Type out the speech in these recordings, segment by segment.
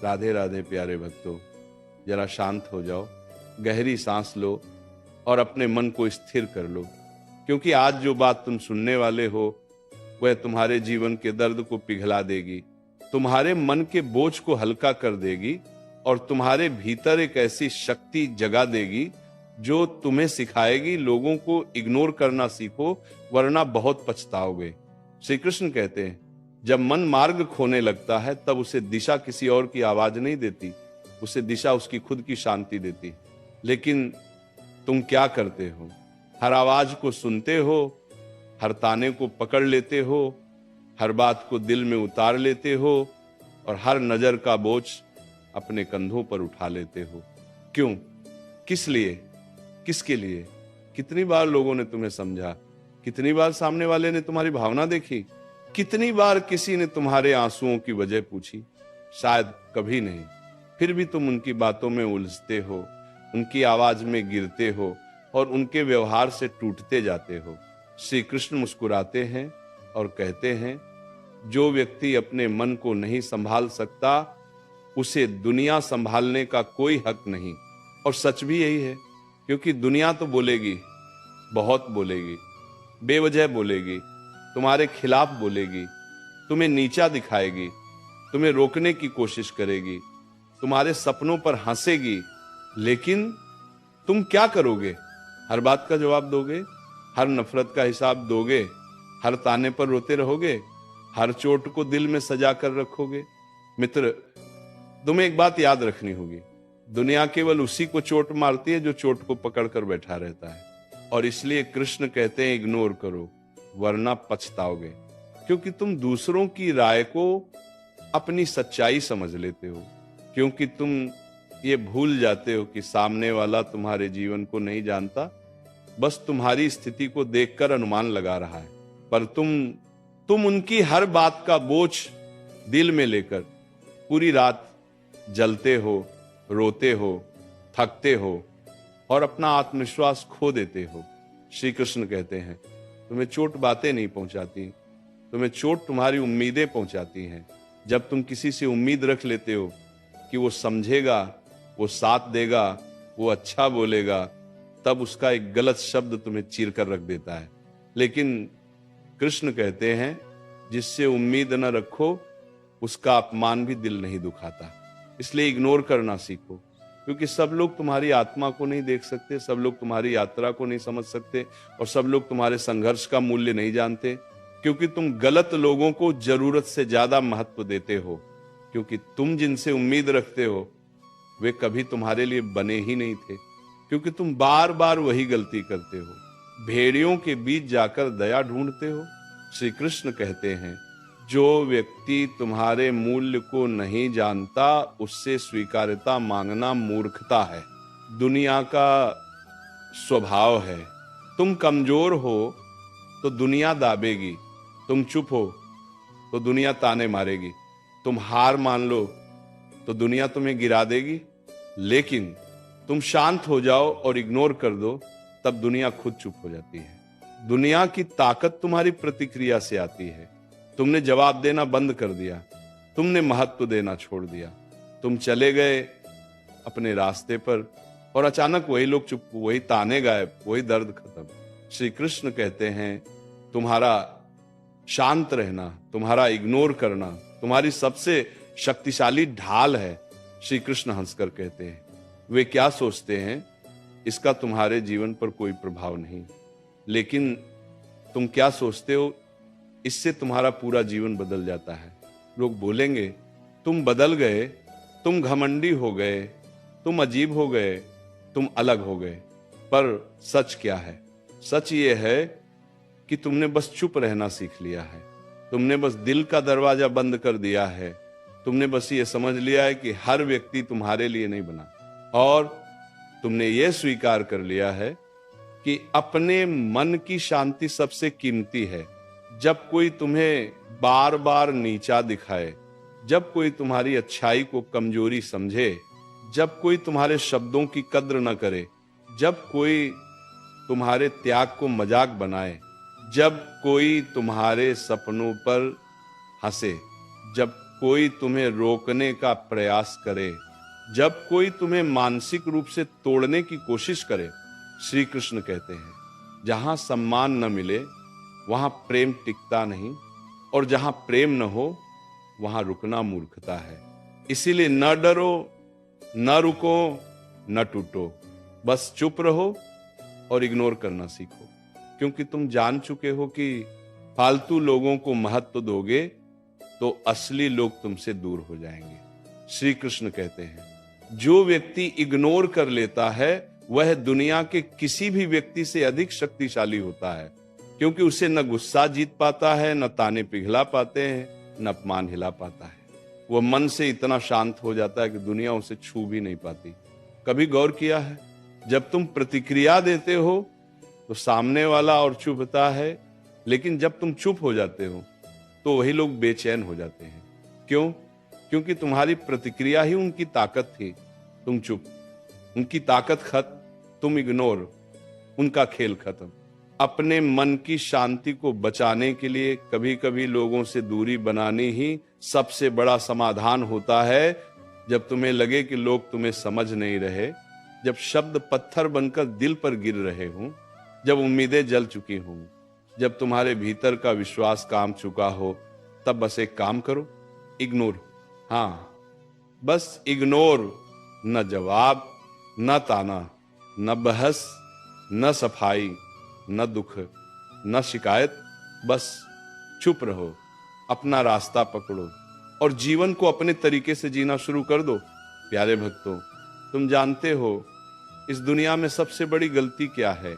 राधे राधे प्यारे भक्तों, जरा शांत हो जाओ, गहरी सांस लो और अपने मन को स्थिर कर लो, क्योंकि आज जो बात तुम सुनने वाले हो वह तुम्हारे जीवन के दर्द को पिघला देगी, तुम्हारे मन के बोझ को हल्का कर देगी और तुम्हारे भीतर एक ऐसी शक्ति जगा देगी जो तुम्हें सिखाएगी लोगों को इग्नोर करना सीखो, वरना बहुत पछताओगे। श्री कृष्ण कहते हैं, जब मन मार्ग खोने लगता है तब उसे दिशा किसी और की आवाज नहीं देती, उसे दिशा उसकी खुद की शांति देती। लेकिन तुम क्या करते हो? हर आवाज को सुनते हो, हर ताने को पकड़ लेते हो, हर बात को दिल में उतार लेते हो और हर नजर का बोझ अपने कंधों पर उठा लेते हो। क्यों? किस लिए? किसके लिए? कितनी बार लोगों ने तुम्हें समझा? कितनी बार सामने वाले ने तुम्हारी भावना देखी? कितनी बार किसी ने तुम्हारे आंसुओं की वजह पूछी? शायद कभी नहीं। फिर भी तुम उनकी बातों में उलझते हो, उनकी आवाज में गिरते हो और उनके व्यवहार से टूटते जाते हो। श्री कृष्ण मुस्कुराते हैं और कहते हैं, जो व्यक्ति अपने मन को नहीं संभाल सकता उसे दुनिया संभालने का कोई हक नहीं। और सच भी यही है, क्योंकि दुनिया तो बोलेगी, बहुत बोलेगी, बेवजह बोलेगी, तुम्हारे खिलाफ बोलेगी, तुम्हें नीचा दिखाएगी, तुम्हें रोकने की कोशिश करेगी, तुम्हारे सपनों पर हंसेगी। लेकिन तुम क्या करोगे? हर बात का जवाब दोगे? हर नफरत का हिसाब दोगे? हर ताने पर रोते रहोगे? हर चोट को दिल में सजा कर रखोगे? मित्र, तुम्हें एक बात याद रखनी होगी, दुनिया केवल उसी को चोट मारती है जो चोट को पकड़ कर बैठा रहता है। और इसलिए कृष्ण कहते हैं, इग्नोर करो वरना पछताओगे। क्योंकि तुम दूसरों की राय को अपनी सच्चाई समझ लेते हो, क्योंकि तुम ये भूल जाते हो कि सामने वाला तुम्हारे जीवन को नहीं जानता, बस तुम्हारी स्थिति को देखकर अनुमान लगा रहा है। पर तुम उनकी हर बात का बोझ दिल में लेकर पूरी रात जलते हो, रोते हो, थकते हो और अपना आत्मविश्वास खो देते हो। श्री कृष्ण कहते हैं, तुम्हें चोट बातें नहीं पहुंचाती, तुम्हें चोट तुम्हारी उम्मीदें पहुंचाती हैं। जब तुम किसी से उम्मीद रख लेते हो कि वो समझेगा, वो साथ देगा, वो अच्छा बोलेगा, तब उसका एक गलत शब्द तुम्हें चीर कर रख देता है। लेकिन कृष्ण कहते हैं, जिससे उम्मीद न रखो उसका अपमान भी दिल नहीं दुखाता। इसलिए इग्नोर करना सीखो, क्योंकि सब लोग तुम्हारी आत्मा को नहीं देख सकते, सब लोग तुम्हारी यात्रा को नहीं समझ सकते और सब लोग तुम्हारे संघर्ष का मूल्य नहीं जानते, क्योंकि तुम गलत लोगों को जरूरत से ज्यादा महत्व देते हो। क्योंकि तुम जिनसे उम्मीद रखते हो वे कभी तुम्हारे लिए बने ही नहीं थे, क्योंकि तुम बार बार वही गलती करते हो, भेड़ियों के बीच जाकर दया ढूंढते हो। श्री कृष्ण कहते हैं, जो व्यक्ति तुम्हारे मूल्य को नहीं जानता उससे स्वीकार्यता मांगना मूर्खता है, दुनिया का स्वभाव है। तुम कमजोर हो तो दुनिया दाबेगी, तुम चुप हो तो दुनिया ताने मारेगी, तुम हार मान लो तो दुनिया तुम्हें गिरा देगी। लेकिन तुम शांत हो जाओ और इग्नोर कर दो, तब दुनिया खुद चुप हो जाती है। दुनिया की ताकत तुम्हारी प्रतिक्रिया से आती है। तुमने जवाब देना बंद कर दिया, तुमने महत्व देना छोड़ दिया, तुम चले गए अपने रास्ते पर और अचानक वही लोग चुप, वही ताने गायब, वही दर्द खत्म। श्री कृष्ण कहते हैं, तुम्हारा शांत रहना, तुम्हारा इग्नोर करना तुम्हारी सबसे शक्तिशाली ढाल है। श्री कृष्ण हंसकर कहते हैं, वे क्या सोचते हैं इसका तुम्हारे जीवन पर कोई प्रभाव नहीं, लेकिन तुम क्या सोचते हो इससे तुम्हारा पूरा जीवन बदल जाता है। लोग बोलेंगे, तुम बदल गए, तुम घमंडी हो गए, तुम अजीब हो गए, तुम अलग हो गए। पर सच क्या है? सच ये है कि तुमने बस चुप रहना सीख लिया है, तुमने बस दिल का दरवाजा बंद कर दिया है, तुमने बस ये समझ लिया है कि हर व्यक्ति तुम्हारे लिए नहीं बना, और तुमने ये स्वीकार कर लिया है कि अपने मन की शांति सबसे कीमती है। जब कोई तुम्हें बार बार नीचा दिखाए, जब कोई तुम्हारी अच्छाई को कमजोरी समझे, जब कोई तुम्हारे शब्दों की कद्र न करे, जब कोई तुम्हारे त्याग को मजाक बनाए, जब कोई तुम्हारे सपनों पर हंसे, जब कोई तुम्हें रोकने का प्रयास करे, जब कोई तुम्हें मानसिक रूप से तोड़ने की कोशिश करे, श्री कृष्ण कहते हैं जहां सम्मान न मिले वहां प्रेम टिकता नहीं, और जहां प्रेम न हो वहां रुकना मूर्खता है। इसीलिए न डरो, न रुको, न टूटो, बस चुप रहो और इग्नोर करना सीखो, क्योंकि तुम जान चुके हो कि फालतू लोगों को महत्व दोगे तो असली लोग तुमसे दूर हो जाएंगे। श्री कृष्ण कहते हैं जो व्यक्ति इग्नोर कर लेता है वह दुनिया के किसी भी व्यक्ति से अधिक शक्तिशाली होता है, क्योंकि उसे न गुस्सा जीत पाता है, न ताने पिघला पाते हैं, न अपमान हिला पाता है। वह मन से इतना शांत हो जाता है कि दुनिया उसे छू भी नहीं पाती। कभी गौर किया है, जब तुम प्रतिक्रिया देते हो तो सामने वाला और चुभता है, लेकिन जब तुम चुप हो जाते हो तो वही लोग बेचैन हो जाते हैं। क्यों? क्योंकि तुम्हारी प्रतिक्रिया ही उनकी ताकत थी। तुम चुप, उनकी ताकत खत्म, तुम इग्नोर, उनका खेल खत्म। अपने मन की शांति को बचाने के लिए कभी कभी लोगों से दूरी बनानी ही सबसे बड़ा समाधान होता है। जब तुम्हें लगे कि लोग तुम्हें समझ नहीं रहे, जब शब्द पत्थर बनकर दिल पर गिर रहे हों, जब उम्मीदें जल चुकी हों, जब तुम्हारे भीतर का विश्वास काम चुका हो, तब बस एक काम करो, इग्नोर। हाँ, बस इग्नोर। न जवाब, न ताना, न बहस, न सफाई, न दुख, न शिकायत, बस चुप रहो, अपना रास्ता पकड़ो और जीवन को अपने तरीके से जीना शुरू कर दो। प्यारे भक्तों, तुम जानते हो इस दुनिया में सबसे बड़ी गलती क्या है?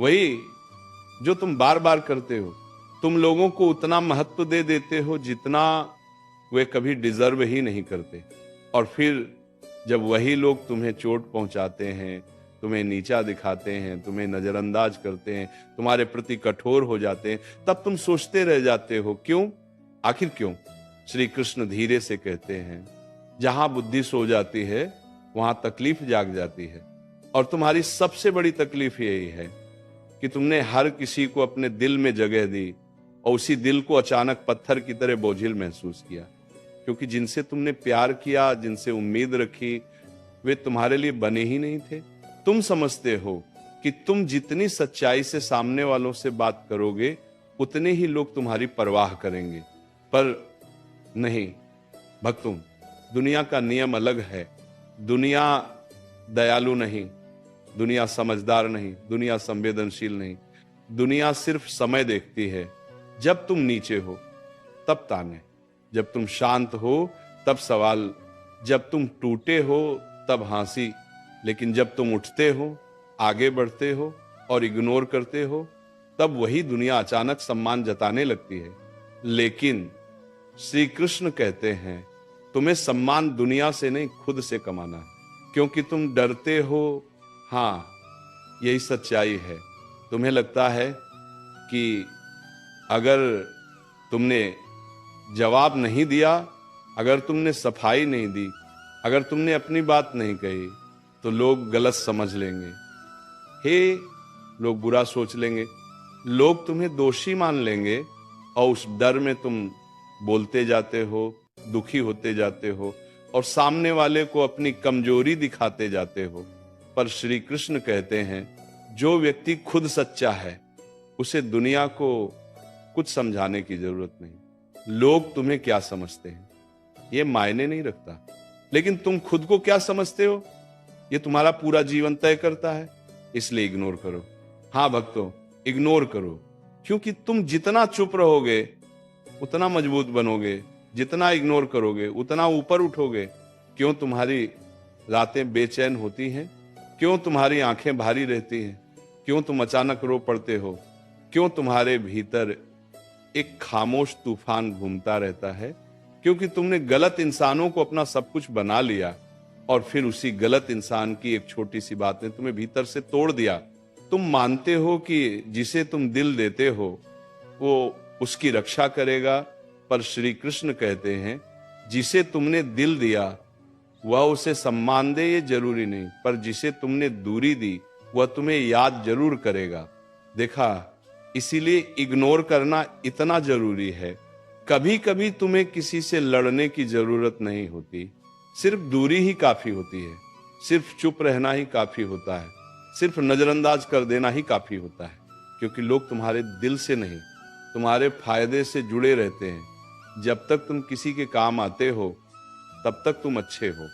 वही जो तुम बार बार करते हो। तुम लोगों को उतना महत्व दे देते हो जितना वे कभी डिजर्व ही नहीं करते, और फिर जब वही लोग तुम्हें चोट पहुंचाते हैं, तुम्हें नीचा दिखाते हैं, तुम्हें नजरअंदाज करते हैं, तुम्हारे प्रति कठोर हो जाते हैं, तब तुम सोचते रह जाते हो क्यों? आखिर क्यों? श्री कृष्ण धीरे से कहते हैं जहां बुद्धि सो जाती है वहां तकलीफ जाग जाती है, और तुम्हारी सबसे बड़ी तकलीफ यही है कि तुमने हर किसी को अपने दिल में जगह दी और उसी दिल को अचानक पत्थर की तरह बोझिल महसूस किया, क्योंकि जिनसे तुमने प्यार किया, जिनसे उम्मीद रखी, वे तुम्हारे लिए बने ही नहीं थे। तुम समझते हो कि तुम जितनी सच्चाई से सामने वालों से बात करोगे उतने ही लोग तुम्हारी परवाह करेंगे, पर नहीं भक्तों, दुनिया का नियम अलग है। दुनिया दयालु नहीं, दुनिया समझदार नहीं, दुनिया संवेदनशील नहीं। दुनिया सिर्फ समय देखती है। जब तुम नीचे हो तब ताने, जब तुम शांत हो तब सवाल, जब तुम टूटे हो तब हंसी, लेकिन जब तुम उठते हो, आगे बढ़ते हो और इग्नोर करते हो, तब वही दुनिया अचानक सम्मान जताने लगती है। लेकिन श्री कृष्ण कहते हैं तुम्हें सम्मान दुनिया से नहीं, खुद से कमाना है, क्योंकि तुम डरते हो। हाँ, यही सच्चाई है। तुम्हें लगता है कि अगर तुमने जवाब नहीं दिया, अगर तुमने सफाई नहीं दी, अगर तुमने अपनी बात नहीं कही, तो लोग गलत समझ लेंगे, हे लोग बुरा सोच लेंगे, लोग तुम्हें दोषी मान लेंगे, और उस डर में तुम बोलते जाते हो, दुखी होते जाते हो और सामने वाले को अपनी कमजोरी दिखाते जाते हो। पर श्री कृष्ण कहते हैं जो व्यक्ति खुद सच्चा है उसे दुनिया को कुछ समझाने की जरूरत नहीं। लोग तुम्हें क्या समझते हैं ये मायने नहीं रखता, लेकिन तुम खुद को क्या समझते हो ये तुम्हारा पूरा जीवन तय करता है। इसलिए इग्नोर करो। हाँ भक्तों, इग्नोर करो, क्योंकि तुम जितना चुप रहोगे उतना मजबूत बनोगे, जितना इग्नोर करोगे उतना ऊपर उठोगे। क्यों तुम्हारी रातें बेचैन होती हैं? क्यों तुम्हारी आंखें भारी रहती हैं? क्यों तुम अचानक रो पड़ते हो? क्यों तुम्हारे भीतर एक खामोश तूफान घूमता रहता है? क्योंकि तुमने गलत इंसानों को अपना सब कुछ बना लिया और फिर उसी गलत इंसान की एक छोटी सी बात ने तुम्हें भीतर से तोड़ दिया। तुम मानते हो कि जिसे तुम दिल देते हो वो उसकी रक्षा करेगा, पर श्री कृष्ण कहते हैं जिसे तुमने दिल दिया वह उसे सम्मान दे ये जरूरी नहीं, पर जिसे तुमने दूरी दी वह तुम्हें याद जरूर करेगा। देखा, इसीलिए इग्नोर करना इतना जरूरी है कभी कभी तुम्हें किसी से लड़ने की जरूरत नहीं होती, सिर्फ दूरी ही काफी होती है, सिर्फ चुप रहना ही काफी होता है, सिर्फ नजरअंदाज कर देना ही काफी होता है, क्योंकि लोग तुम्हारे दिल से नहीं, तुम्हारे फायदे से जुड़े रहते हैं। जब तक तुम किसी के काम आते हो तब तक तुम अच्छे हो,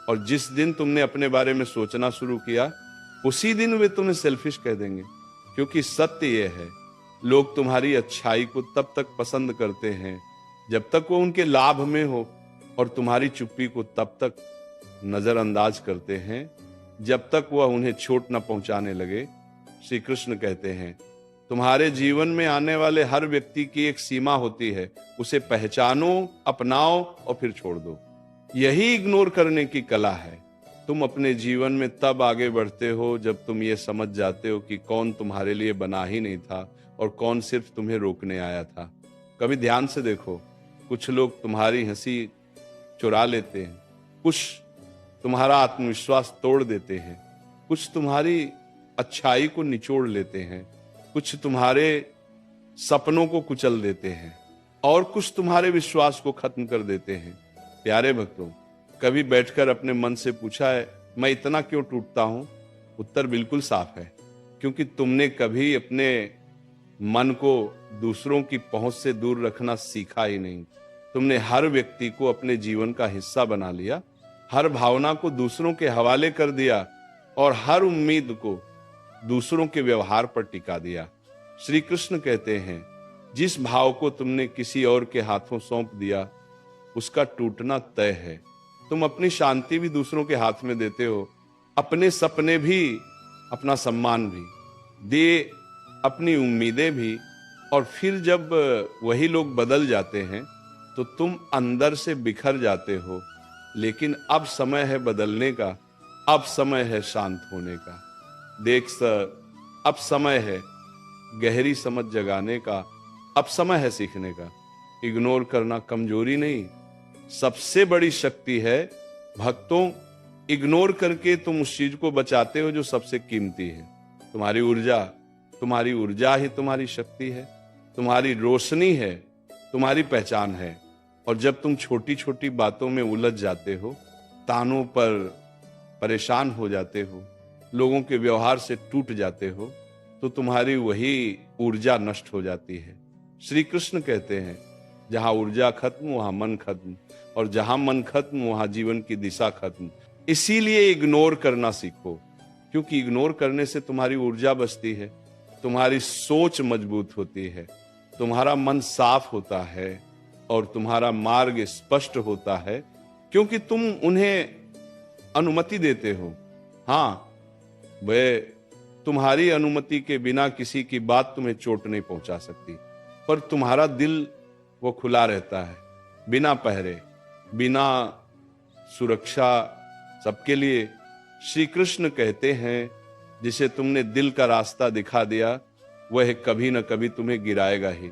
और जिस दिन तुमने अपने बारे में सोचना शुरू किया उसी दिन वे तुम्हें सेल्फिश कह देंगे। क्योंकि सत्य यह है, लोग तुम्हारी अच्छाई को तब तक पसंद करते हैं जब तक वो उनके लाभ में हो, और तुम्हारी चुप्पी को तब तक नजरअंदाज करते हैं जब तक वह उन्हें चोट न पहुंचाने लगे। श्री कृष्ण कहते हैं, तुम्हारे जीवन में आने वाले हर व्यक्ति की एक सीमा होती है, उसे पहचानो, अपनाओ और फिर छोड़ दो। यही इग्नोर करने की कला है। तुम अपने जीवन में तब आगे बढ़ते हो जब तुम ये समझ जाते हो कि कौन तुम्हारे लिए बना ही नहीं था और कौन सिर्फ तुम्हें रोकने आया था। कभी ध्यान से देखो, कुछ लोग तुम्हारी हंसी चुरा लेते हैं, कुछ तुम्हारा आत्मविश्वास तोड़ देते हैं, कुछ तुम्हारी अच्छाई को निचोड़ लेते हैं, कुछ तुम्हारे सपनों को कुचल देते हैं, और कुछ तुम्हारे विश्वास को खत्म कर देते हैं। प्यारे भक्तों, कभी बैठकर अपने मन से पूछा है, मैं इतना क्यों टूटता हूं? उत्तर बिल्कुल साफ है, क्योंकि तुमने कभी अपने मन को दूसरों की पहुंच से दूर रखना सीखा ही नहीं। तुमने हर व्यक्ति को अपने जीवन का हिस्सा बना लिया, हर भावना को दूसरों के हवाले कर दिया, और हर उम्मीद को दूसरों के व्यवहार पर टिका दिया। श्री कृष्ण कहते हैं, जिस भाव को तुमने किसी और के हाथों सौंप दिया उसका टूटना तय है। तुम अपनी शांति भी दूसरों के हाथ में देते हो, अपने सपने भी, अपना सम्मान भी, दे अपनी उम्मीदें भी, और फिर जब वही लोग बदल जाते हैं तो तुम अंदर से बिखर जाते हो। लेकिन अब समय है बदलने का, अब समय है शांत होने का। देख सर, अब समय है गहरी समझ जगाने का, अब समय है सीखने का। इग्नोर करना कमजोरी नहीं, सबसे बड़ी शक्ति है। भक्तों, इग्नोर करके तुम उस चीज को बचाते हो जो सबसे कीमती है, तुम्हारी ऊर्जा। तुम्हारी ऊर्जा ही तुम्हारी शक्ति है, तुम्हारी रोशनी है, तुम्हारी पहचान है। और जब तुम छोटी छोटी बातों में उलझ जाते हो, तानों पर परेशान हो जाते हो, लोगों के व्यवहार से टूट जाते हो, तो तुम्हारी वही ऊर्जा नष्ट हो जाती है। श्री कृष्ण कहते हैं, जहां ऊर्जा खत्म वहां मन खत्म, और जहां मन खत्म वहां जीवन की दिशा खत्म। इसीलिए इग्नोर करना सीखो, क्योंकि इग्नोर करने से तुम्हारी ऊर्जा बचती है, तुम्हारी सोच मजबूत होती है, तुम्हारा मन साफ होता है, और तुम्हारा मार्ग स्पष्ट होता है, क्योंकि तुम उन्हें अनुमति देते हो। हाँ, वे तुम्हारी अनुमति के बिना किसी की बात तुम्हें चोट नहीं पहुंचा सकती, पर तुम्हारा दिल वो खुला रहता है, बिना पहरे, बिना सुरक्षा, सबके लिए। श्री कृष्ण कहते हैं, जिसे तुमने दिल का रास्ता दिखा दिया वह कभी न कभी तुम्हें गिराएगा ही।